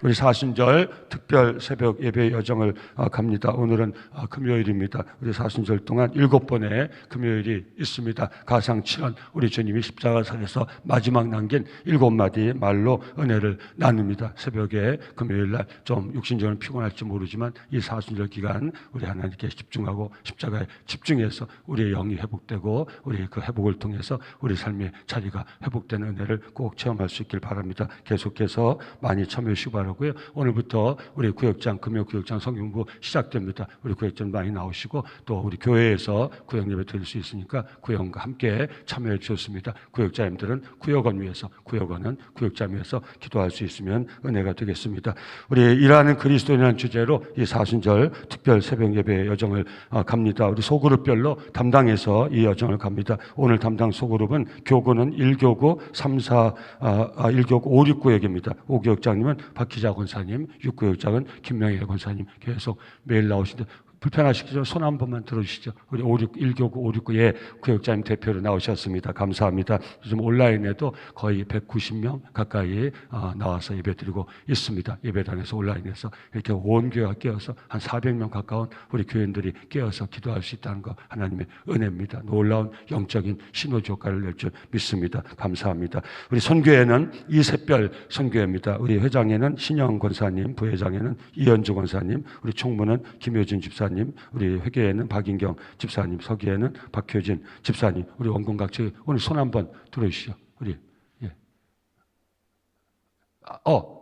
우리 사순절 특별 새벽 예배 여정을 갑니다. 오늘은 금요일입니다. 우리 사순절 동안 7번의 금요일이 있습니다. 가상칠언, 우리 주님이 십자가상에서 마지막 남긴 7마디 말로 은혜를 나눕니다. 새벽에 금요일날 좀 육신적으로 피곤할지 모르지만 이 사순절 기간 우리 하나님께 집중하고 십자가에 집중해서 우리의 영이 회복되고 우리 그 회복을 통해서 우리 삶의 자리가 회복되는 은혜를 꼭 체험할 수 있길 바랍니다. 계속해서 많이 참여해 주시기 바라고요. 오늘부터 우리 구역장, 금요구역장 성경부 시작됩니다. 우리 구역장 많이 나오시고 또 우리 교회에서 구역 예배 드릴 수 있으니까 구역과 함께 참여해 주셨습니다. 구역자님들은 구역원 위에서, 구역원은 구역장 위에서 기도할 수 있으면 은혜가 되겠습니다. 우리 일하는 그리스도인이라는 주제로 이 사순절 특별 새벽 예배 여정을 갑니다. 우리 소그룹별로 담당해서 이 여정을 갑니다. 오늘 담당 소그룹은 교구는 1교구 3, 4, 1교구 5, 6구역입니다. 5구역장님은 박희자 권사님, 6구역장은 김명희 권사님 계속 매일 나오시는데 불편하시죠? 손 한 번만 들어주시죠. 우리 1교구 5, 6구의 구역장님 대표로 나오셨습니다. 감사합니다. 요즘 온라인에도 거의 190명 가까이 나와서 예배드리고 있습니다. 예배당에서 온라인에서 이렇게 온 교회가 깨어서 한 400명 가까운 우리 교인들이 깨어서 기도할 수 있다는 거 하나님의 은혜입니다. 놀라운 영적인 시너지 효과를 낼 줄 믿습니다. 감사합니다. 우리 선교회는 이샛별 선교회입니다. 우리 회장에는 신영 권사님, 부회장에는 이현주 권사님, 우리 총무는 김효진 집사님, 우리 회계에는 박인경 집사님, 서기에는 박효진 집사님, 우리 원공각지 오늘 손 한번 들어주시죠. 우리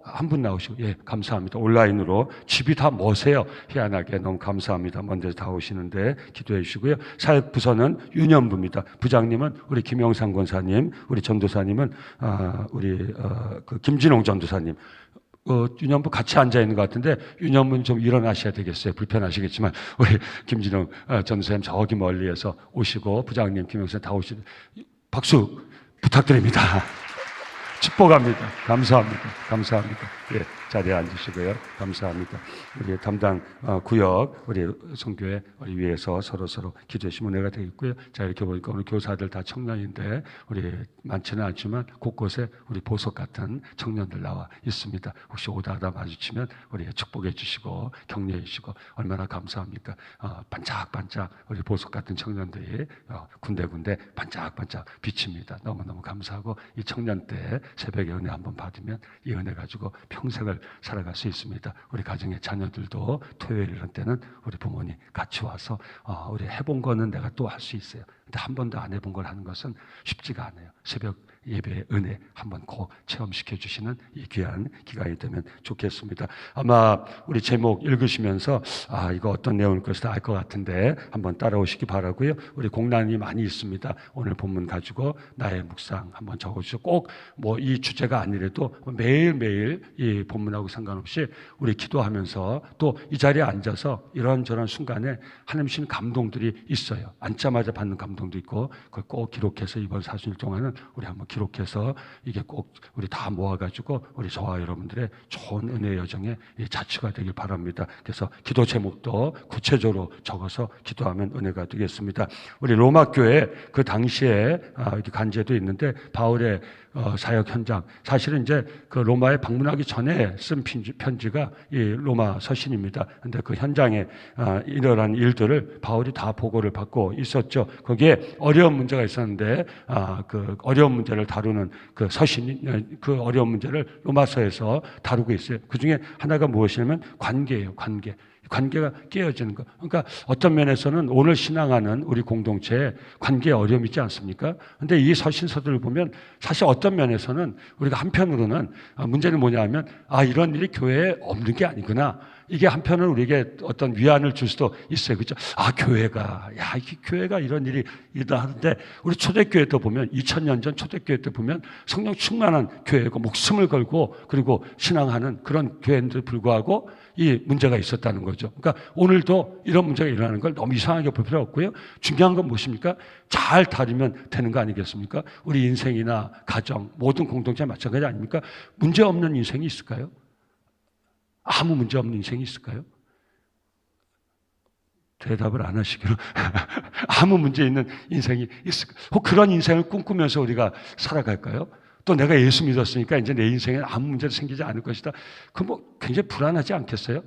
한 분 나오시고, 감사합니다. 온라인으로 집이 다 머세요. 희한하게 너무 감사합니다. 먼저 다 오시는데 기도해 주시고요. 사역부서는 유년부입니다. 부장님은 우리 김영상 권사님, 우리 전도사님은 우리 김진홍 전도사님. 유년부 같이 앉아 있는 것 같은데 유년부는 좀 일어나셔야 되겠어요. 불편하시겠지만 우리 김진홍 전도사님 저기 멀리에서 오시고 부장님 김영선 다 오시고 박수 부탁드립니다. 축복합니다. 감사합니다. 감사합니다. 자리에 앉으시고요. 감사합니다. 우리 담당 구역, 우리 선교회 우리 위에서 서로 기도해 주시면 은혜가 되겠고요. 자, 이렇게 보니까 오늘 교사들 다 청년인데 우리 많지는 않지만 곳곳에 우리 보석 같은 청년들 나와 있습니다. 혹시 오다가 마주치면 우리 축복해 주시고 격려해 주시고 얼마나 감사합니까? 반짝반짝 우리 보석 같은 청년들이 군데군데 반짝반짝 비칩니다. 너무너무 감사하고 이 청년 때 새벽에 은혜 한번 받으면 이 은혜 가지고 평생을 살아갈 수 있습니다. 우리 가정의 자녀들도 토요일 이런 때는 우리 부모님 같이 와서 우리 해본 거는 내가 또 할 수 있어요. 근데 한 번도 안 해본 걸 하는 것은 쉽지가 않아요. 새벽 예배의 은혜 한번 꼭 체험시켜 주시는 이 귀한 기간이 되면 좋겠습니다. 아마 우리 제목 읽으시면서 이거 어떤 내용일 것이다 알 것 같은데 한번 따라오시기 바라고요. 우리 공란이 많이 있습니다. 오늘 본문 가지고 나의 묵상 한번 적어주시고 꼭 뭐 이 주제가 아니라도 매일매일 이 본문하고 상관없이 우리 기도하면서 또 이 자리에 앉아서 이런저런 순간에 하나님 주신 감동들이 있어요. 앉자마자 받는 감동도 있고 그걸 꼭 기록해서 이번 사순일 동안은 우리 한번 기록해서 이게 꼭 우리 다 모아가지고 우리 저와 여러분들의 좋은 은혜 여정의 자취가 되길 바랍니다. 그래서 기도 제목도 구체적으로 적어서 기도하면 은혜가 되겠습니다. 우리 로마 교회 그 당시에 이렇게 간제도 있는데 바울의 사역 현장 사실은 이제 그 로마에 방문하기 전에 쓴 편지가 이 로마 서신입니다. 그런데 그 현장에 이러한 일들을 바울이 다 보고를 받고 있었죠. 거기에 어려운 문제가 있었는데 그 어려운 문제를 다루는 그 서신이 그 어려운 문제를 로마서에서 다루고 있어요. 그 중에 하나가 무엇이냐면 관계예요. 관계가 깨어지는 것. 그러니까 어떤 면에서는 오늘 신앙하는 우리 공동체에 관계에 어려움이 있지 않습니까? 그런데 이 서신서들을 보면 사실 어떤 면에서는 우리가 한편으로는 문제는 뭐냐면 이런 일이 교회에 없는 게 아니구나. 이게 한편은 우리에게 어떤 위안을 줄 수도 있어요. 그렇죠? 이게 교회가 이런 일이 있다 하는데 우리 초대교회 때 보면 2000년 전 초대교회 때 보면 성령 충만한 교회고 목숨을 걸고 그리고 신앙하는 그런 교회인들 불구하고 이 문제가 있었다는 거죠. 그러니까 오늘도 이런 문제가 일어나는 걸 너무 이상하게 볼 필요 없고요. 중요한 건 무엇입니까? 잘 다루면 되는 거 아니겠습니까? 우리 인생이나 가정, 모든 공동체 마찬가지 아닙니까? 문제 없는 인생이 있을까요? 아무 문제 없는 인생이 있을까요? 대답을 안 하시기로 아무 문제 있는 인생이 있을까요? 혹 그런 인생을 꿈꾸면서 우리가 살아갈까요? 또 내가 예수 믿었으니까 이제 내 인생에 아무 문제도 생기지 않을 것이다. 그 뭐 굉장히 불안하지 않겠어요?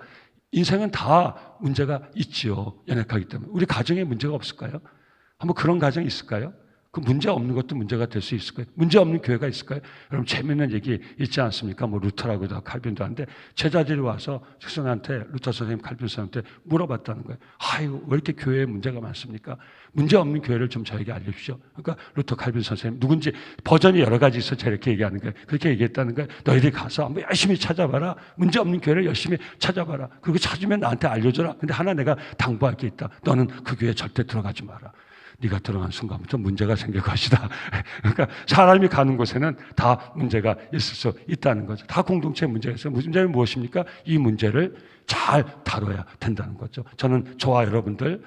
인생은 다 문제가 있지요. 연약하기 때문에. 우리 가정에 문제가 없을까요? 한번 그런 가정이 있을까요? 그 문제 없는 것도 문제가 될 수 있을까요? 문제 없는 교회가 있을까요? 여러분 재미있는 얘기 있지 않습니까? 뭐 루터라고도 하고 칼빈도 하는데 제자들이 와서 식선한테 루터 선생님, 칼빈 선생님한테 물어봤다는 거예요. 아유 왜 이렇게 교회에 문제가 많습니까? 문제 없는 교회를 좀 저에게 알려주십시오. 그러니까 루터, 칼빈 선생님 누군지 버전이 여러 가지 있어 저렇게 얘기하는 거예요. 그렇게 얘기했다는 거예요. 너희들이 가서 한번 열심히 찾아봐라. 문제 없는 교회를 열심히 찾아봐라. 그리고 찾으면 나한테 알려줘라. 근데 하나 내가 당부할 게 있다. 너는 그 교회에 절대 들어가지 마라. 네가 들어간 순간부터 문제가 생길 것이다. 그러니까 사람이 가는 곳에는 다 문제가 있을 수 있다는 거죠. 다 공동체 문제가 있어요. 문제는 무엇입니까? 이 문제를 잘 다뤄야 된다는 거죠. 저는 저와 여러분들의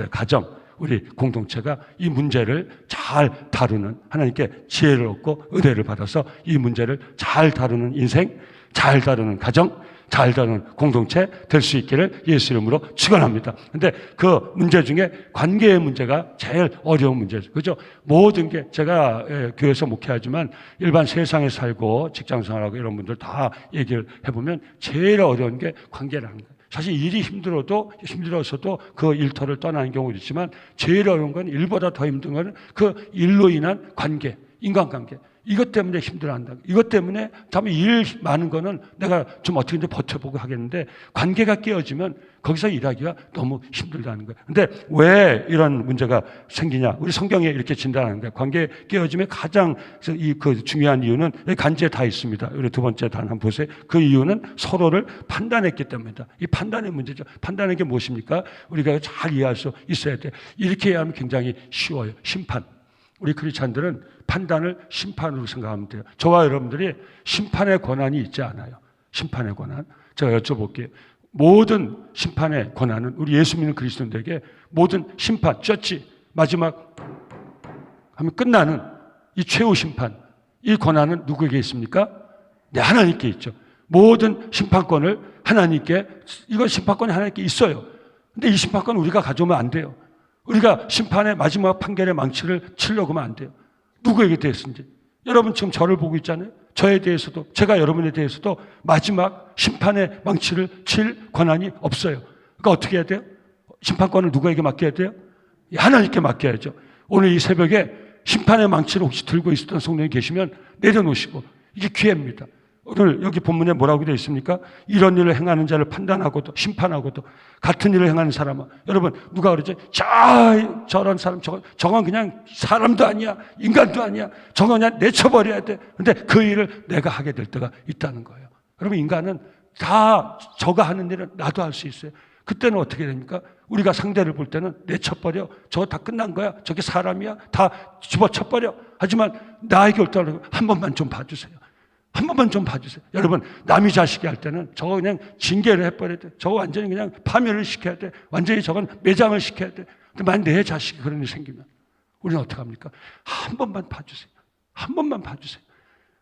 가정, 우리 공동체가 이 문제를 잘 다루는 하나님께 지혜를 얻고 은혜를 받아서 이 문제를 잘 다루는 인생, 잘 다루는 가정, 잘 다루는 공동체 될 수 있기를 예수 이름으로 축원합니다. 근데 그 문제 중에 관계의 문제가 제일 어려운 문제죠. 그죠? 모든 게 제가 교회에서 목회하지만 일반 세상에 살고 직장 생활하고 이런 분들 다 얘기를 해보면 제일 어려운 게 관계라는 거예요. 사실 일이 힘들어서도 그 일터를 떠나는 경우도 있지만 제일 어려운 건 일보다 더 힘든 건 그 일로 인한 관계, 인간관계. 이것 때문에 힘들어한다. 이것 때문에 다음에 일 많은 거는 내가 좀 어떻게든 버텨보고 하겠는데 관계가 깨어지면 거기서 일하기가 너무 힘들다는 거예요. 근데 왜 이런 문제가 생기냐? 우리 성경에 이렇게 진단하는 거예요. 관계 깨어짐의 가장 그 중요한 이유는 간제에 다 있습니다. 우리 두 번째 단 한번 보세요. 그 이유는 서로를 판단했기 때문이다. 이 판단의 문제죠. 판단하는 게 무엇입니까? 우리가 잘 이해할 수 있어야 돼. 이렇게 이해하면 굉장히 쉬워요. 심판. 우리 크리스찬들은 판단을 심판으로 생각하면 돼요. 저와 여러분들이 심판의 권한이 있지 않아요. 심판의 권한. 제가 여쭤볼게요. 모든 심판의 권한은 우리 예수 믿는 그리스도인들에게 모든 심판, 쩌지 마지막 하면 끝나는 이 최후 심판, 이 권한은 누구에게 있습니까? 네, 하나님께 있죠. 모든 심판권을 하나님께, 이건 심판권이 하나님께 있어요. 근데 이 심판권은 우리가 가져오면 안 돼요. 우리가 심판의 마지막 판결의 망치를 치려고 하면 안 돼요. 누구에게 대해서인지. 여러분 지금 저를 보고 있잖아요. 저에 대해서도, 제가 여러분에 대해서도 마지막 심판의 망치를 칠 권한이 없어요. 그러니까 어떻게 해야 돼요? 심판권을 누구에게 맡겨야 돼요? 하나님께 맡겨야죠. 오늘 이 새벽에 심판의 망치를 혹시 들고 있었던 성도님이 계시면 내려놓으시고, 이게 기회입니다. 오늘 여기 본문에 뭐라고 되어 있습니까? 이런 일을 행하는 자를 판단하고도 심판하고도 같은 일을 행하는 사람은, 여러분 누가 그러죠? 저런 사람 저건 그냥 사람도 아니야, 인간도 아니야, 저건 그냥 내쳐버려야 돼. 근데 그 일을 내가 하게 될 때가 있다는 거예요. 여러분 인간은 다 저가 하는 일은 나도 할 수 있어요. 그때는 어떻게 됩니까? 우리가 상대를 볼 때는 내쳐버려. 저거 다 끝난 거야. 저게 사람이야. 다 집어쳐버려. 하지만 나에게 올 때는 한 번만 좀 봐주세요. 한 번만 좀 봐주세요. 여러분 남이 자식이 할 때는 저거 그냥 징계를 해버려야 돼. 저거 완전히 그냥 파멸을 시켜야 돼. 완전히 저건 매장을 시켜야 돼. 근데 만약 내 자식이 그런 일이 생기면 우리는 어떻게 합니까? 한 번만 봐주세요. 한 번만 봐주세요.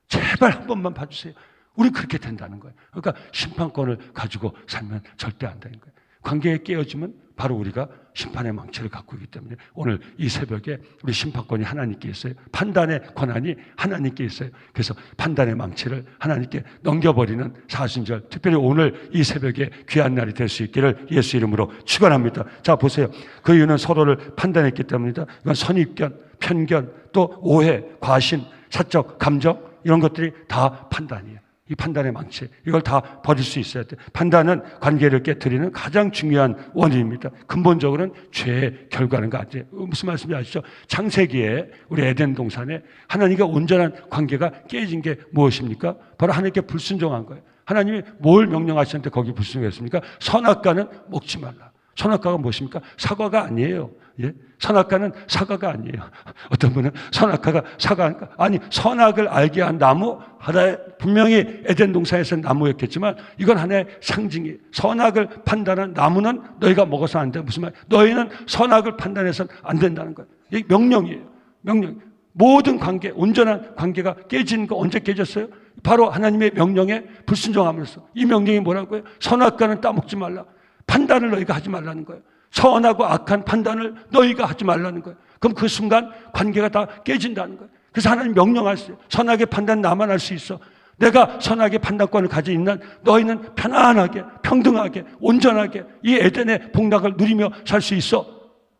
제발 한 번만 봐주세요. 우리 그렇게 된다는 거예요. 그러니까 심판권을 가지고 살면 절대 안 되는 거예요. 관계에 깨어지면 바로 우리가 심판의 망치를 갖고 있기 때문에 오늘 이 새벽에 우리 심판권이 하나님께 있어요. 판단의 권한이 하나님께 있어요. 그래서 판단의 망치를 하나님께 넘겨버리는 사순절, 특별히 오늘 이 새벽에 귀한 날이 될 수 있기를 예수 이름으로 축원합니다. 자 보세요. 그 이유는 서로를 판단했기 때문이다. 이건 선입견, 편견, 또 오해, 과신, 사적 감정 이런 것들이 다 판단이에요. 이 판단의 망치, 이걸 다 버릴 수 있어야 돼. 판단은 관계를 깨트리는 가장 중요한 원인입니다. 근본적으로는 죄의 결과는 거 아니에요. 무슨 말씀인지 아시죠? 창세기에 우리 에덴 동산에 하나님과 온전한 관계가 깨진 게 무엇입니까? 바로 하나님께 불순종한 거예요. 하나님이 뭘 명령하셨는데 거기 불순종했습니까? 선악과는 먹지 말라. 선악과가 무엇입니까? 사과가 아니에요. 예? 선악과는 사과가 아니에요. 어떤 분은 선악과가 사과니까, 아니 선악을 알게 한 나무, 하나의 분명히 에덴 동산에서 나무였겠지만 이건 하나의 상징이에요. 선악을 판단한 나무는 너희가 먹어서 안 돼. 무슨 말? 너희는 선악을 판단해서는 안 된다는 거예요. 이게 명령이에요. 명령. 모든 관계, 온전한 관계가 깨지는 거 언제 깨졌어요? 바로 하나님의 명령에 불순종함으로써. 이 명령이 뭐라고요? 선악과는 따먹지 말라. 판단을 너희가 하지 말라는 거예요. 선하고 악한 판단을 너희가 하지 말라는 거예요. 그럼 그 순간 관계가 다 깨진다는 거예요. 그래서 하나님 명령하세요. 선악의 판단 나만 할 수 있어. 내가 선악의 판단권을 가지고 있는 너희는 편안하게, 평등하게, 온전하게 이 에덴의 복락을 누리며 살 수 있어.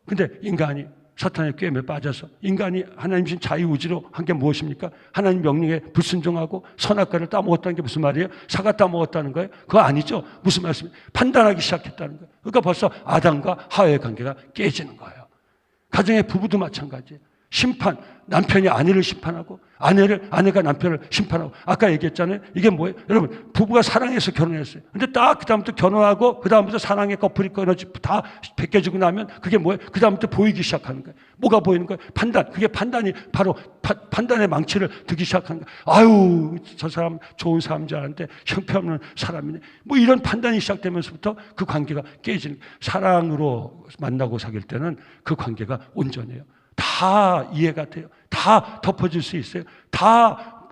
근데 인간이 사탄의 꾀임에 빠져서 인간이 하나님 신 자유의지로 한 게 무엇입니까? 하나님 명령에 불순종하고 선악과를 따먹었다는 게 무슨 말이에요? 사과 따먹었다는 거예요? 그거 아니죠. 무슨 말씀이에요? 판단하기 시작했다는 거예요. 그러니까 벌써 아담과 하와의 관계가 깨지는 거예요. 가정의 부부도 마찬가지예요. 심판, 남편이 아내를 심판하고 아내가 남편을 심판하고. 아까 얘기했잖아요. 이게 뭐예요? 여러분, 부부가 사랑해서 결혼했어요. 근데 딱 그다음부터 결혼하고 그다음부터 사랑의 커플이 끊어지고 다 벗겨지고 나면 그게 뭐예요? 그다음부터 보이기 시작하는 거예요. 뭐가 보이는 거예요? 판단. 그게 판단이 바로 판단의 망치를 들기 시작하는 거예요. 아유, 저 사람 좋은 사람인 줄 알았는데 형편없는 사람이네. 뭐 이런 판단이 시작되면서부터 그 관계가 깨지는 거예요. 사랑으로 만나고 사귈 때는 그 관계가 온전해요. 다 이해가 돼요. 다 덮어줄 수 있어요. 다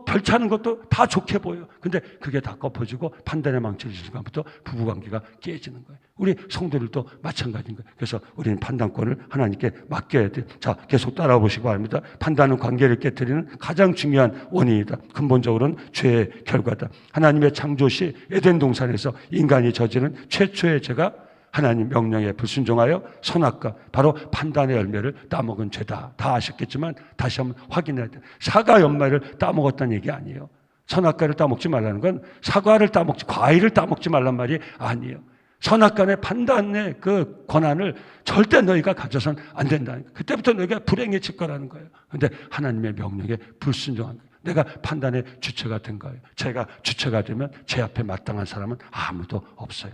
별차는 것도 다 좋게 보여요. 근데 그게 다 꺾어지고 판단의 망치를 주는 순간부터 부부관계가 깨지는 거예요. 우리 성도들도 마찬가지인 거예요. 그래서 우리는 판단권을 하나님께 맡겨야 돼요. 자, 계속 따라와 보시기 바랍니다. 판단은 관계를 깨뜨리는 가장 중요한 원인이다. 근본적으로는 죄의 결과다. 하나님의 창조시 에덴 동산에서 인간이 저지른 최초의 죄가 하나님 명령에 불순종하여 선악과 바로 판단의 열매를 따먹은 죄다. 다 아셨겠지만 다시 한번 확인해야 돼요. 사과 열매를 따먹었다는 얘기 아니에요. 선악과를 따먹지 말라는 건 사과를 따먹지, 과일을 따먹지 말란 말이 아니에요. 선악간의 판단의 그 권한을 절대 너희가 가져서는 안 된다는 거예요. 그때부터 너희가 불행해질 거라는 거예요. 그런데 하나님의 명령에 불순종한 거예요. 내가 판단의 주체가 된 거예요. 제가 주체가 되면 제 앞에 마땅한 사람은 아무도 없어요.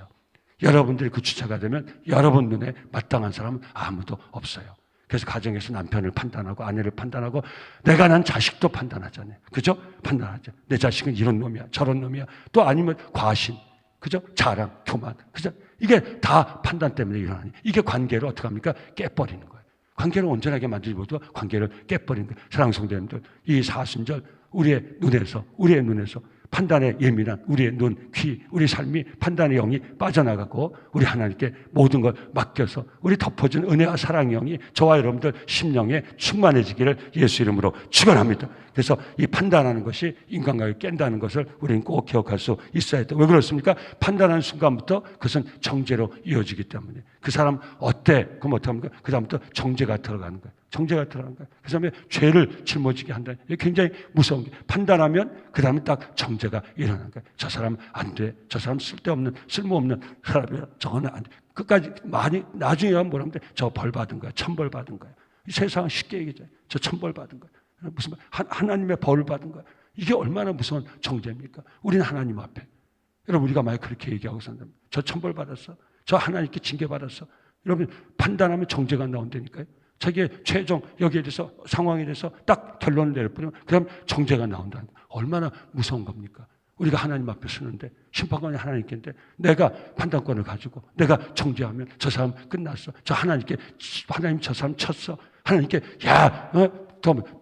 여러분들이 그 주체가 되면 여러분 눈에 마땅한 사람은 아무도 없어요. 그래서 가정에서 남편을 판단하고 아내를 판단하고 내가 난 자식도 판단하잖아요. 그죠? 판단하죠. 내 자식은 이런 놈이야, 저런 놈이야. 또 아니면 과신, 그죠? 자랑, 교만, 그죠? 이게 다 판단 때문에 일어나니. 이게 관계를 어떻게 합니까? 깨버리는 거예요. 관계를 온전하게 만들지 못하고 관계를 깨버리는 거예요. 사랑하는 성도님들, 이 사순절 우리의 눈에서 판단에 예민한 우리의 눈, 귀, 우리 삶이 판단의 영이 빠져나가고 우리 하나님께 모든 걸 맡겨서 우리 덮어준 은혜와 사랑의 영이 저와 여러분들 심령에 충만해지기를 예수 이름으로 축원합니다. 그래서 이 판단하는 것이 인간관계를 깬다는 것을 우리는 꼭 기억할 수 있어야 돼요. 왜 그렇습니까? 판단하는 순간부터 그것은 정죄로 이어지기 때문에 그 사람 어때? 그럼 어떡합니까? 그 다음부터 정죄가 들어가는 거예요. 정죄가 들어가는 거예요. 그 다음에 죄를 짊어지게 한다. 이게 굉장히 무서운 게 판단하면 그 다음에 딱 정죄가 일어나는 거예요. 저 사람 안 돼. 저 사람 쓸모없는 사람이야. 저거는 안 돼. 끝까지 많이 나중에 가면 뭐라면 돼. 저 벌 받은 거야. 천벌 받은 거야. 이 세상은 쉽게 얘기하잖아요. 저 천벌 받은 거야. 무슨 하나님의 벌을 받은 거야. 이게 얼마나 무서운 정죄입니까? 우리는 하나님 앞에. 여러분 우리가 만약 그렇게 얘기하고 산다면 저 천벌 받았어. 저 하나님께 징계 받았어. 여러분 판단하면 정죄가 나온다니까요. 자기의 최종 여기에 대해서 상황에 대해서 딱 결론을 내려버리면 그다음 정죄가 나온다는 거예요. 얼마나 무서운 겁니까? 우리가 하나님 앞에 서는데 심판관이 하나님께인데 내가 판단권을 가지고 내가 정죄하면 저 사람 끝났어. 하나님 저 사람 쳤어. 하나님께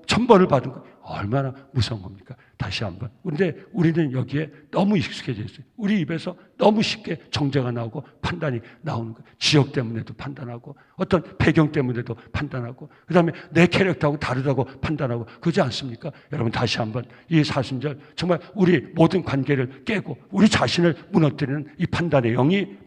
천벌을 받은 거 얼마나 무서운 겁니까? 다시 한번. 그런데 우리는 여기에 너무 익숙해져 있어요. 우리 입에서 너무 쉽게 정죄가 나오고 판단이 나오는 거예요. 지역 때문에도 판단하고 어떤 배경 때문에도 판단하고 그다음에 내 캐릭터하고 다르다고 판단하고 그러지 않습니까? 여러분 다시 한번 이 사순절 정말 우리 모든 관계를 깨고 우리 자신을 무너뜨리는 이 판단의 영이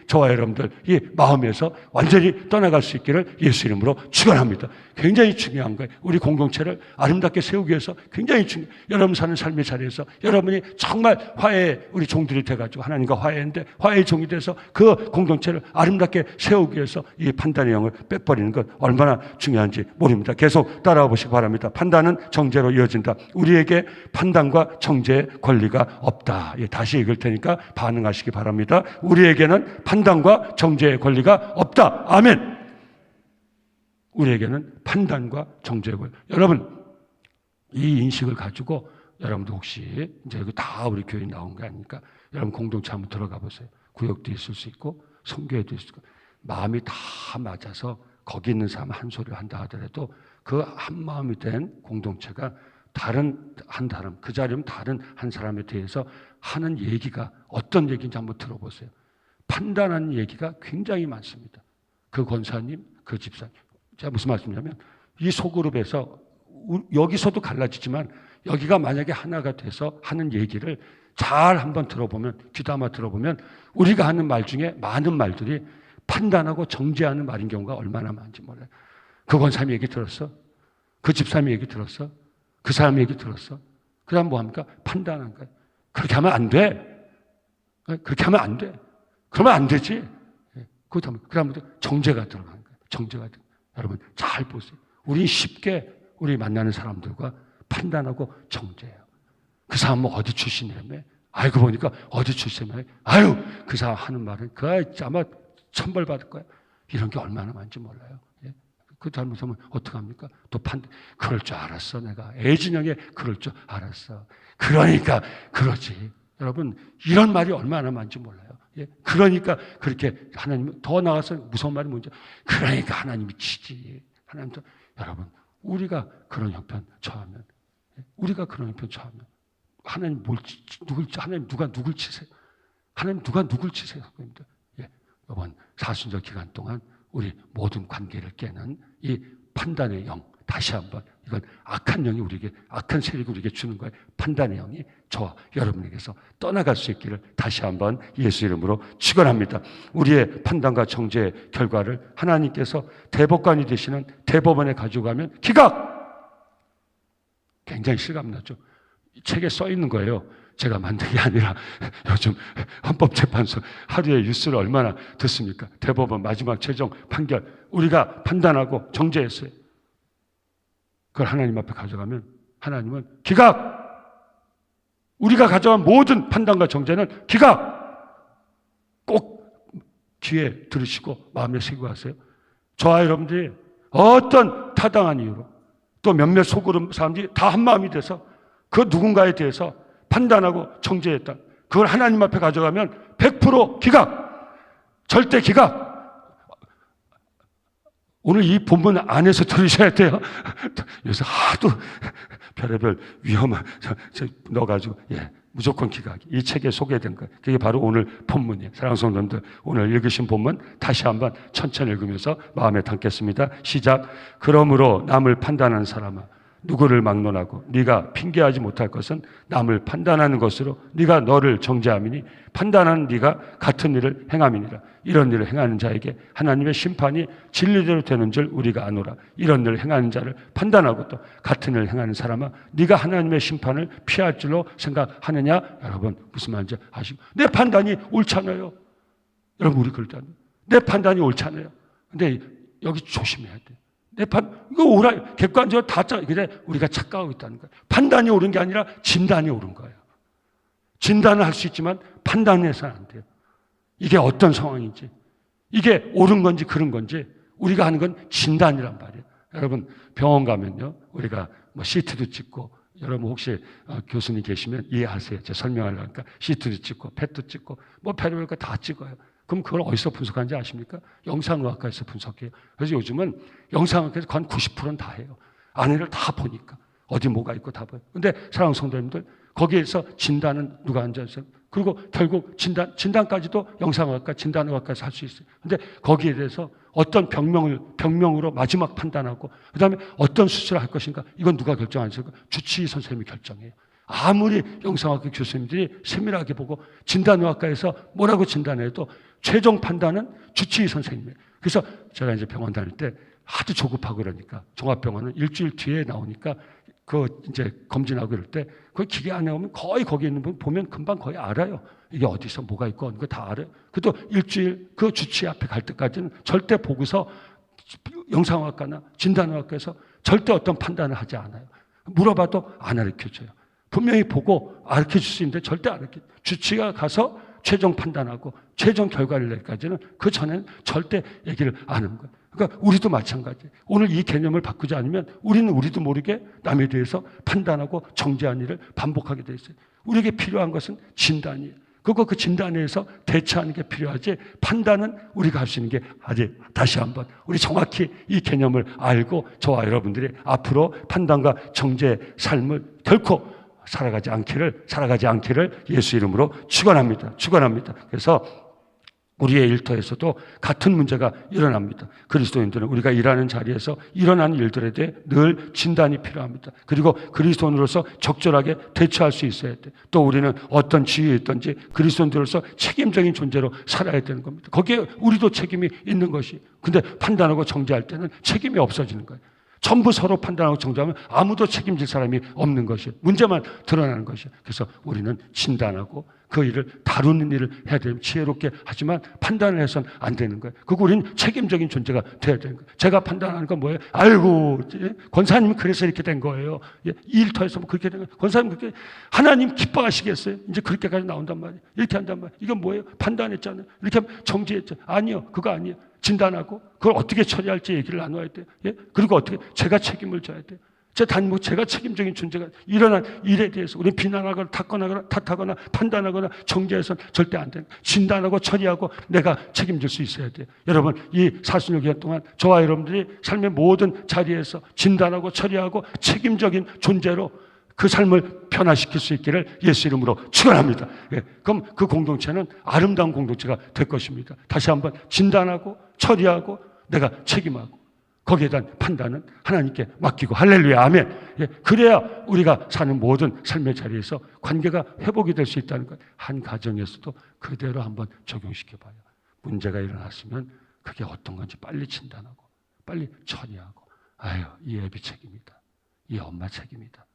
저와 여러분들 이 마음에서 완전히 떠나갈 수 있기를 예수 이름으로 축원합니다. 굉장히 중요한 거예요. 우리 공동체를 아름답게 세우기 위해서 굉장히 중요해요. 여러분 사는 삶의 자리에서 여러분이 정말 화해의 우리 종들이 돼가지고 하나님과 화해인데 화해의 종이 돼서 그 공동체를 아름답게 세우기 위해서 이 판단의 영을 빼버리는 것 얼마나 중요한지 모릅니다. 계속 따라와 보시기 바랍니다. 판단은 정죄로 이어진다. 우리에게 판단과 정죄의 권리가 없다. 다시 읽을 테니까 반응하시기 바랍니다. 우리에게는 판단과 정죄의 권리가 없다. 아멘. 우리에게는 판단과 정죄의 권리. 여러분 이 인식을 가지고 여러분도 혹시 이제 이거 다 우리 교회 나온 거 아닙니까? 여러분 공동체 한번 들어가 보세요. 구역도 있을 수 있고 성교회도 있을 수 있고 마음이 다 맞아서 거기 있는 사람 한 소리를 한다 하더라도 그 한 마음이 된 공동체가 다른 한 사람, 그 자리는 다른 한 사람에 대해서 하는 얘기가 어떤 얘기인지 한번 들어보세요. 판단하는 얘기가 굉장히 많습니다. 그 권사님, 그 집사님. 제가 무슨 말씀이냐면 이 소그룹에서 여기서도 갈라지지만 여기가 만약에 하나가 돼서 하는 얘기를 잘 한번 들어보면, 귀담아 들어보면 우리가 하는 말 중에 많은 말들이 판단하고 정죄하는 말인 경우가 얼마나 많은지 몰라요. 그 권사님 얘기 들었어? 그 집사님 얘기 들었어? 그 사람 얘기 들었어? 그 다음 뭐 합니까? 판단한 거예요. 그렇게 하면 안 돼. 그렇게 하면 안 돼. 그러면 안 되지. 그 다음부터 정죄가 들어가는 거예요. 정죄가 들어가는 거예요. 여러분 잘 보세요. 우리 쉽게 우리 만나는 사람들과 판단하고 정죄해요. 그 사람 뭐 어디 출신이라며? 알고 보니까 어디 출신이라며? 아유, 그 사람 하는 말은 아마 천벌 받을 거야. 이런 게 얼마나 많은지 몰라요. 예? 그 잘못하면 어떡합니까? 또 그럴 줄 알았어, 내가. 애진영에 그럴 줄 알았어. 그러니까 그러지. 여러분, 이런 말이 얼마나 많은지 몰라요. 예? 그러니까 그렇게 하나님, 더 나가서 무서운 말이 뭔지, 그러니까 하나님이 치지. 하나님도, 여러분, 우리가 그런 형편 처하면, 우리가 그런 형편 처하면, 하나님 하나님 누굴 치세요? 하나님 누굴 치세요? 예. 이번 사순절 기간 동안 우리 모든 관계를 깨는 이 판단의 영, 다시 한번, 이건 악한 영이 우리에게, 악한 세력이 우리에게 주는 거예요. 판단의 영이 저와 여러분에게서 떠나갈 수 있기를 다시 한번 예수 이름으로 축원합니다. 우리의 판단과 정죄의 결과를 하나님께서 대법관이 되시는 대법원에 가져가면 기각! 굉장히 실감나죠. 이 책에 써 있는 거예요. 제가 만든 게 아니라 요즘 헌법재판소 하루에 뉴스를 얼마나 듣습니까? 대법원 마지막 최종 판결, 우리가 판단하고 정죄했어요. 그걸 하나님 앞에 가져가면 하나님은 기각! 우리가 가져간 모든 판단과 정죄는 기각! 꼭 귀에 들으시고 마음에 새기고 하세요. 저와 여러분들이 어떤 타당한 이유로 또 몇몇 소그룹 사람들이 다 한마음이 돼서 그 누군가에 대해서 판단하고 정죄했다. 그걸 하나님 앞에 가져가면 100% 기각! 절대 기각! 오늘 이 본문 안에서 들으셔야 돼요. 요새 하도 별의별 위험한 넣어가지고, 예, 무조건 기각. 이 책에 소개된 거예요. 그게 바로 오늘 본문이에요. 사랑하는 성도님들, 오늘 읽으신 본문 다시 한번 천천히 읽으면서 마음에 담겠습니다. 시작. 그러므로 남을 판단하는 사람아, 누구를 막론하고 네가 핑계하지 못할 것은 남을 판단하는 것으로 네가 너를 정죄함이니 판단하는 네가 같은 일을 행함이니라. 이런 일을 행하는 자에게 하나님의 심판이 진리대로 되는 줄 우리가 아노라. 이런 일을 행하는 자를 판단하고 또 같은 일을 행하는 사람아, 네가 하나님의 심판을 피할 줄로 생각하느냐? 여러분 무슨 말인지 아시고, 내 판단이 옳잖아요. 여러분 우리 그럴 때 내 판단이 옳잖아요. 근데 여기 조심해야 돼요. 이거 오라, 객관적으로 다 근데 우리가 착각하고 있다는 거예요. 판단이 옳은 게 아니라 진단이 옳은 거예요. 진단을 할 수 있지만 판단해서는 안 돼요. 이게 어떤 상황인지, 이게 옳은 건지 그런 건지 우리가 하는 건 진단이란 말이에요. 여러분 병원 가면요, 우리가 뭐 CT도 찍고, 여러분 혹시 교수님 계시면 이해하세요. 제가 설명하려고 하니까 CT도 찍고 펫도 찍고 뭐 별의별 거 다 찍어요. 그럼 그걸 어디서 분석하는지 아십니까? 영상의학과에서 분석해요. 그래서 요즘은 영상의학에서 한 90%는 다 해요. 안에를 다 보니까. 어디 뭐가 있고 다 보여요. 근데 사랑하는 성도님들, 거기에서 진단은 누가 앉아있어요? 그리고 결국 진단까지도 영상의학과, 진단의학과에서 할 수 있어요. 근데 거기에 대해서 어떤 병명으로 마지막 판단하고, 그 다음에 어떤 수술을 할 것인가, 이건 누가 결정하는가? 주치의 선생님이 결정해요. 아무리 영상학과 교수님들이 세밀하게 보고 진단의학과에서 뭐라고 진단해도 최종 판단은 주치의 선생님이에요. 그래서 제가 이제 병원 다닐 때 하도 조급하고 그러니까, 종합병원은 일주일 뒤에 나오니까 그 이제 검진하고 이럴 때 그 기계 안에 오면 거의 거기 있는 분 보면 금방 거의 알아요. 이게 어디서 뭐가 있고 어느 거 다 알아요. 그래도 일주일 그 주치의 앞에 갈 때까지는 절대 보고서 영상학과나 진단의학과에서 절대 어떤 판단을 하지 않아요. 물어봐도 안 알려줘요. 분명히 보고 알려줄 수 있는데 절대 안 알려줘요. 주치의가 가서 최종 판단하고 최종 결과를 내기까지는 그 전에는 절대 얘기를 안 하는 거예요. 그러니까 우리도 마찬가지예요. 오늘 이 개념을 바꾸지 않으면 우리는 우리도 모르게 남에 대해서 판단하고 정죄한 일을 반복하게 돼 있어요. 우리에게 필요한 것은 진단이에요. 그리고 그 진단에서 대처하는 게 필요하지, 판단은 우리가 할 수 있는 게 아직, 다시 한번 우리 정확히 이 개념을 알고 저와 여러분들이 앞으로 판단과 정죄의 삶을 결코 살아가지 않기를 예수 이름으로 축원합니다. 그래서 우리의 일터에서도 같은 문제가 일어납니다. 그리스도인들은 우리가 일하는 자리에서 일어나는 일들에 대해 늘 진단이 필요합니다. 그리고 그리스도인으로서 적절하게 대처할 수 있어야 돼. 또 우리는 어떤 지위에 있든지 그리스도인들로서 책임적인 존재로 살아야 되는 겁니다. 거기에 우리도 책임이 있는 것이. 근데 판단하고 정죄할 때는 책임이 없어지는 거예요. 전부 서로 판단하고 정죄하면 아무도 책임질 사람이 없는 것이에요. 문제만 드러나는 것이에요. 그래서 우리는 진단하고 그 일을 다루는 일을 해야 돼요. 지혜롭게 하지만 판단을 해서는 안 되는 거예요. 그리고 우리는 책임적인 존재가 돼야 되는 거예요. 제가 판단하는 건 뭐예요? 아이고, 권사님은 그래서 이렇게 된 거예요. 이 일터에서 그렇게 된 거예요. 권사님 그렇게 하나님 기뻐하시겠어요? 이제 그렇게까지 나온단 말이에요. 이렇게 한단 말이에요. 이건 뭐예요? 판단했잖아요. 이렇게 하면 정지했죠. 아니요, 그거 아니에요. 진단하고 그걸 어떻게 처리할지 얘기를 나눠야 돼요. 예? 그리고 어떻게 제가 책임을 져야 돼요. 제가 책임적인 존재가 일어난 일에 대해서 우리 비난하거나 탓하거나 판단하거나 정죄해서는 절대 안 돼요. 진단하고 처리하고 내가 책임질 수 있어야 돼요. 여러분, 이 46년 동안 저와 여러분들이 삶의 모든 자리에서 진단하고 처리하고 책임적인 존재로 그 삶을 변화시킬 수 있기를 예수 이름으로 축원합니다. 예, 그럼 그 공동체는 아름다운 공동체가 될 것입니다. 다시 한번 진단하고 처리하고 내가 책임하고 거기에 대한 판단은 하나님께 맡기고 할렐루야 아멘. 예, 그래야 우리가 사는 모든 삶의 자리에서 관계가 회복이 될 수 있다는 것. 한 가정에서도 그대로 한번 적용시켜봐요. 문제가 일어났으면 그게 어떤 건지 빨리 진단하고 빨리 처리하고 아유 이 애비 책임이다. 이 엄마 책임이다.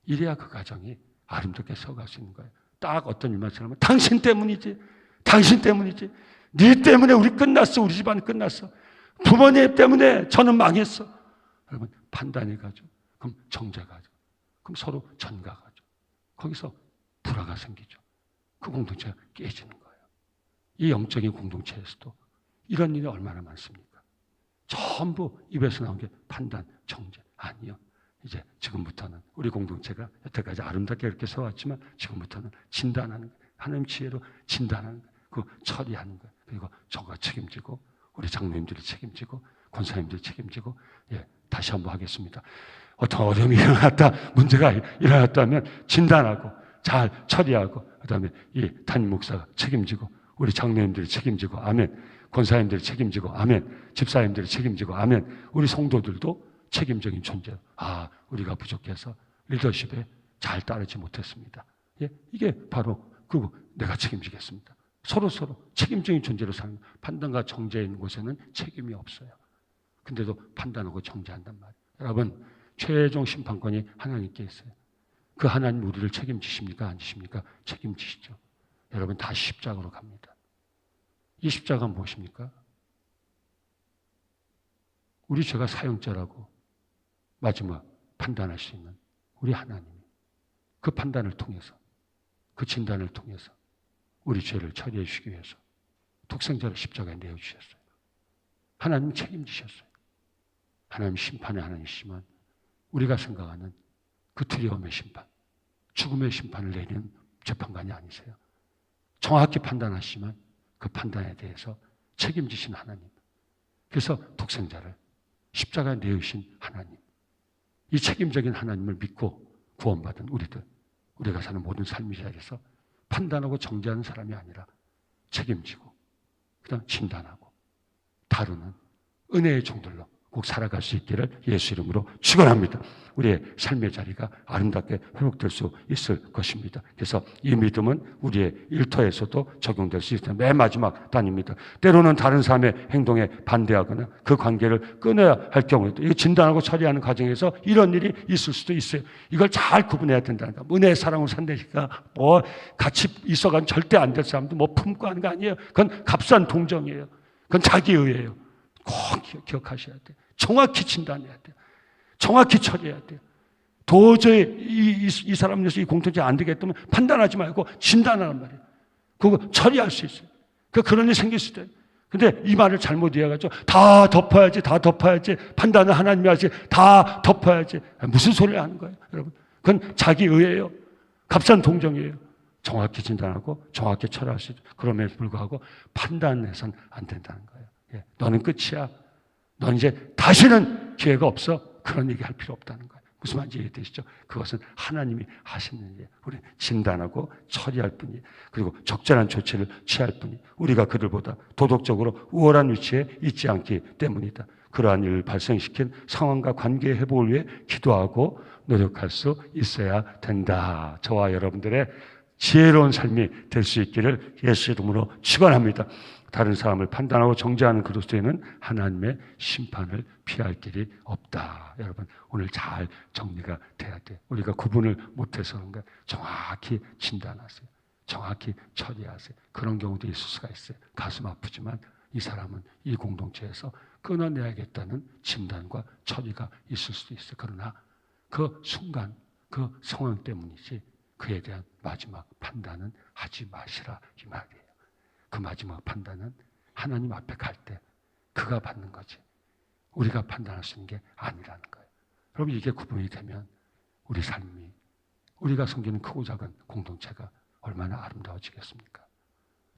이래야 그 가정이 아름답게 서갈 수 있는 거예요. 딱 어떤 일만 처럼 당신 때문이지. 당신 때문이지. 네 때문에 우리 끝났어. 우리 집안 끝났어. 부모님 때문에 저는 망했어. 여러분 판단해가지고 그럼 정죄가지고 그럼 서로 전가가지고 거기서 불화가 생기죠. 그 공동체가 깨지는 거예요. 이 영적인 공동체에서도 이런 일이 얼마나 많습니까? 전부 입에서 나온 게 판단, 정죄 아니요. 이제 지금부터는 우리 공동체가 여태까지 아름답게 이렇게 세웠지만 지금부터는 진단하는 거예요. 하나님 지혜로 진단하는 거예요. 그 처리하는 거예요. 그리고 저가 책임지고 우리 장로님들이 책임지고 권사님들이 책임지고 예, 다시 한번 하겠습니다. 어떤 어려움이 일어났다, 문제가 일어났다면 진단하고 잘 처리하고 그다음에 이 담임 목사가 책임지고 우리 장로님들이 책임지고 아멘. 권사님들이 책임지고 아멘. 집사님들이 책임지고 아멘. 우리 성도들도 책임적인 존재. 아, 우리가 부족해서 리더십에 잘 따르지 못했습니다. 예, 이게 바로 그 내가 책임지겠습니다. 서로 책임적인 존재로 사는 판단과 정죄에 있는 곳에는 책임이 없어요. 근데도 판단하고 정죄한단 말이에요. 여러분, 최종 심판권이 하나님께 있어요. 그 하나님 우리를 책임지십니까? 안 지십니까? 책임지시죠. 여러분 다 십자가로 갑니다. 이 십자가가 무엇입니까? 우리 죄가 사형죄라고 마지막 판단할 수 있는 우리 하나님이 그 판단을 통해서 그 진단을 통해서 우리 죄를 처리해 주시기 위해서 독생자를 십자가에 내어주셨어요. 하나님 책임지셨어요. 하나님 심판의 하나님이시지만 우리가 생각하는 그 두려움의 심판, 죽음의 심판을 내리는 재판관이 아니세요. 정확히 판단하시지만 그 판단에 대해서 책임지신 하나님. 그래서 독생자를 십자가에 내으신 하나님. 이 책임적인 하나님을 믿고 구원받은 우리들, 우리가 사는 모든 삶의 자리에서 판단하고 정죄하는 사람이 아니라 책임지고 그다음 진단하고 다루는 은혜의 종들로 꼭 살아갈 수 있기를 예수 이름으로 축원합니다. 우리의 삶의 자리가 아름답게 회복될 수 있을 것입니다. 그래서 이 믿음은 우리의 일터에서도 적용될 수 있습니다. 맨 마지막 단입니다. 때로는 다른 사람의 행동에 반대하거나 그 관계를 끊어야 할 경우에도 이거 진단하고 처리하는 과정에서 이런 일이 있을 수도 있어요. 이걸 잘 구분해야 된다는 거. 은혜의 사랑으로 산다니까 뭐 같이 있어가는 절대 안 될 사람도 뭐 품고 하는 거 아니에요. 그건 값싼 동정이에요. 그건 자기의예요. 꼭 기억하셔야 돼요. 정확히 진단해야 돼요. 정확히 처리해야 돼요. 도저히 이 사람에서 이 공통체 안 되겠다면 판단하지 말고 진단하란 말이에요. 그거 처리할 수 있어요. 그런 일이 생길 수 있어요. 근데 이 말을 잘못 이해해가지고 다 덮어야지, 판단은 하나님이 하지, 다 덮어야지. 무슨 소리를 하는 거예요, 여러분? 그건 자기의예요. 값싼 동정이에요. 정확히 진단하고 정확히 처리할 수 있어요. 그럼에도 불구하고 판단해서는 안 된다는 거예요. 너는 끝이야. 넌 이제 다시는 기회가 없어. 그런 얘기 할 필요 없다는 거예요. 무슨 말인지 이해되시죠? 그것은 하나님이 하시는 일. 우리는 진단하고 처리할 뿐이, 그리고 적절한 조치를 취할 뿐이, 우리가 그들보다 도덕적으로 우월한 위치에 있지 않기 때문이다. 그러한 일을 발생시킨 상황과 관계 회복을 위해 기도하고 노력할 수 있어야 된다. 저와 여러분들의 지혜로운 삶이 될 수 있기를 예수 이름으로 축원합니다. 다른 사람을 판단하고 정죄하는 그리스도인은 하나님의 심판을 피할 길이 없다. 여러분, 오늘 잘 정리가 돼야 돼. 우리가 구분을 못해서 그런가 정확히 진단하세요. 정확히 처리하세요. 그런 경우도 있을 수가 있어요. 가슴 아프지만 이 사람은 이 공동체에서 끊어내야겠다는 진단과 처리가 있을 수도 있어요. 그러나 그 순간, 그 상황 때문이지 그에 대한 마지막 판단은 하지 마시라 이 말이에요. 그 마지막 판단은 하나님 앞에 갈 때 그가 받는 거지 우리가 판단할 수 있는 게 아니라는 거예요. 여러분, 이게 구분이 되면 우리 삶이, 우리가 섬기는 크고 작은 공동체가 얼마나 아름다워지겠습니까?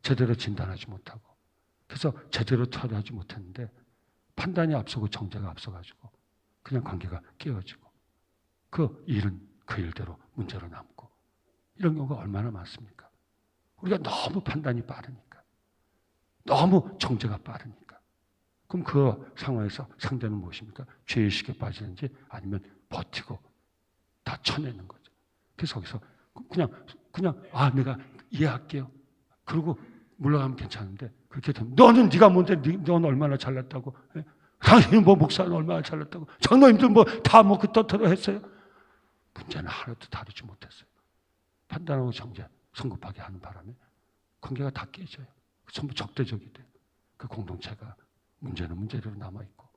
제대로 진단하지 못하고, 그래서 제대로 처리하지 못했는데 판단이 앞서고 정죄가 앞서가지고 그냥 관계가 깨어지고 그 일은 그 일대로 문제로 남고, 이런 경우가 얼마나 많습니까? 우리가 너무 판단이 빠르니까, 너무 정죄가 빠르니까. 그럼 그 상황에서 상대는 무엇입니까? 죄의식에 빠지는지 아니면 버티고 다 쳐내는 거죠. 그래서 거기서 그냥 내가 이해할게요. 그리고 물러가면 괜찮은데, 그렇게 되면 너는 네가 뭔데, 넌 얼마나 잘났다고, 당신은 뭐 목사는 얼마나 잘났다고, 장로님들 뭐 다 뭐 그 뜻대로 했어요. 문제는 하나도 다루지 못했어요. 판단하고 정죄 성급하게 하는 바람에 관계가 다 깨져요. 전부 적대적이 돼요. 그 공동체가 문제는 문제대로 남아있고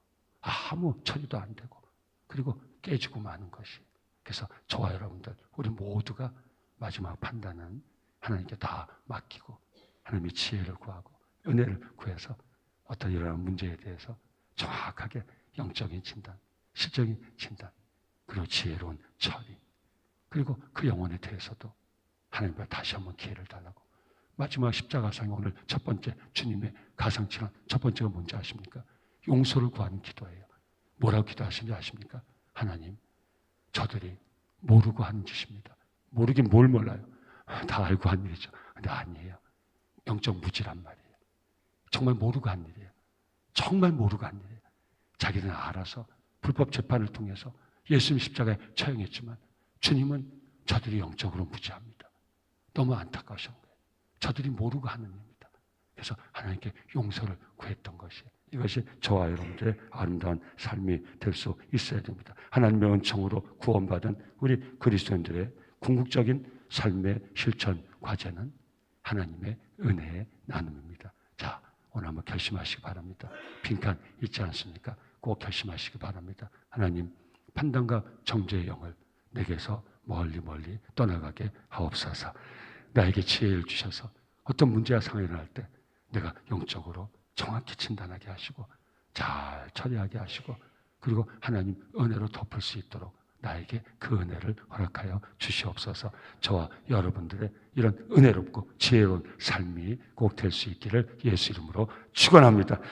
아무 처리도 안 되고, 그리고 깨지고 마는 것이. 그래서 저와 여러분들, 우리 모두가 마지막 판단은 하나님께 다 맡기고 하나님의 지혜를 구하고 은혜를 구해서 어떤 일어나는 문제에 대해서 정확하게 영적인 진단, 실적인 진단, 그리고 지혜로운 처리, 그리고 그 영혼에 대해서도 하나님과 다시 한번 기회를 달라고. 마지막 십자가상의 오늘 첫 번째 주님의 가상치란 첫 번째가 뭔지 아십니까? 용서를 구하는 기도예요. 뭐라고 기도하시는지 아십니까? 하나님, 저들이 모르고 하는 짓입니다. 모르긴 뭘 몰라요. 다 알고 한 일이죠. 근데 아니에요. 영적 무지란 말이에요. 정말 모르고 한 일이에요. 정말 모르고 한 일이에요. 자기는 알아서 불법 재판을 통해서 예수님 십자가에 처형했지만 주님은 저들이 영적으로 무지합니다. 너무 안타까우신 거예요. 저들이 모르고 하는 일입니다. 그래서 하나님께 용서를 구했던 것이에요. 이것이 저와 여러분들의 아름다운 삶이 될 수 있어야 됩니다. 하나님의 은총으로 구원받은 우리 그리스도인들의 궁극적인 삶의 실천 과제는 하나님의 은혜의 나눔입니다. 자, 오늘 한번 결심하시기 바랍니다. 빈칸 있지 않습니까? 꼭 결심하시기 바랍니다. 하나님, 판단과 정죄의 영을 내게서 멀리 떠나가게 하옵소서. 나에게 지혜를 주셔서 어떤 문제와 상황이 일어날 때 내가 영적으로 정확히 진단하게 하시고 잘 처리하게 하시고, 그리고 하나님 은혜로 덮을 수 있도록 나에게 그 은혜를 허락하여 주시옵소서. 저와 여러분들의 이런 은혜롭고 지혜로운 삶이 꼭 될 수 있기를 예수 이름으로 축원합니다.